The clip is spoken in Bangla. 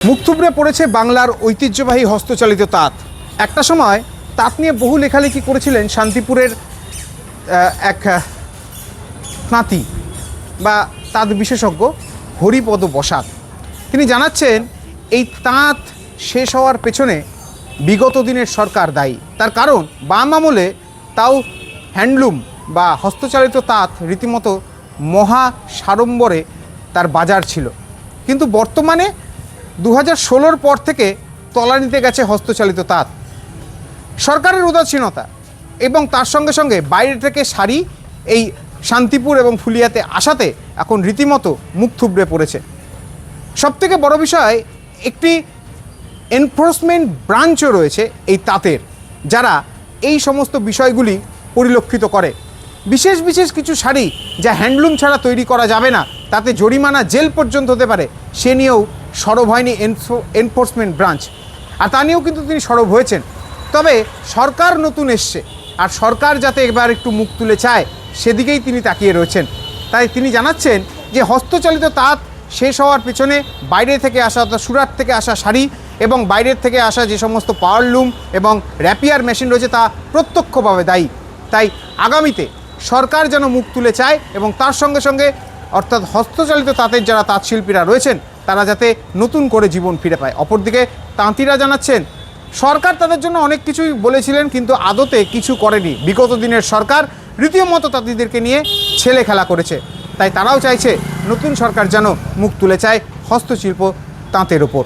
মুখ থুবড়ে পড়েছে বাংলার ঐতিহ্যবাহী হস্তচালিত তাঁত। একটা সময় তাঁত নিয়ে বহু লেখালেখি করেছিলেন শান্তিপুরের এক তাঁতি বা তাঁত বিশেষজ্ঞ হরিপদ বসাক। তিনি জানাচ্ছেন এই তাঁত শেষ হওয়ার পেছনে বিগত দিনের সরকার দায়ী। তার কারণ বাম আমলে তাও হ্যান্ডলুম বা হস্তচালিত তাঁত রীতিমতো মহা সাড়ম্বরে তার বাজার ছিল, কিন্তু বর্তমানে 2016 পর থেকে তলানিতে গেছে হস্তচালিত তাঁত। সরকারের উদাসীনতা এবং তার সঙ্গে সঙ্গে বাইরে থেকে শাড়ি এই শান্তিপুর এবং ফুলিয়াতে আসাতে এখন রীতিমতো মুখ থুবড়ে পড়েছে। সবথেকে বড় বিষয়, একটি এনফোর্সমেন্ট ব্রাঞ্চও রয়েছে এই তাঁতের, যারা এই সমস্ত বিষয়গুলি পরিলক্ষিত করে। বিশেষ বিশেষ কিছু শাড়ি যা হ্যান্ডলুম ছাড়া তৈরি করা যাবে না, তাতে জরিমানা, জেল পর্যন্ত হতে পারে, সে নিয়েও সরব হয়নি এনফোর্সমেন্ট ব্রাঞ্চ। আর তা নিয়েও কিন্তু তিনি সরব হয়েছেন। তবে সরকার নতুন এসছে, আর সরকার যাতে এবার একটু মুখ তুলে চায় সেদিকেই তিনি তাকিয়ে রয়েছেন। তাই তিনি জানাচ্ছেন যে হস্তচালিত তাঁত শেষ হওয়ার পিছনে বাইরে থেকে আসা, অর্থাৎ সুরাট থেকে আসা শাড়ি এবং বাইরের থেকে আসা যে সমস্ত পাওয়ারলুম এবং র্যাপিয়ার মেশিন রয়েছে তা প্রত্যক্ষভাবে দায়ী। তাই আগামীতে সরকার যেন মুখ তুলে চায় এবং তার সঙ্গে সঙ্গে অর্থাৎ হস্তচালিত তাঁতের যারা তাঁতশিল্পীরা রয়েছেন তারা যাতে নতুন করে জীবন ফিরে পায়। অপরদিকে তাঁতিরা জানাচ্ছেন সরকার তাদের জন্য অনেক কিছুই বলেছিলেন, কিন্তু আদতে কিছু করেনি। বিগত দিনের সরকার রীতিমতো তাঁতিদেরকে নিয়ে ছেলে খেলা করেছে। তাই তারাও চাইছে নতুন সরকার যেন মুখ তুলে চায় হস্তশিল্প তাঁতের ওপর।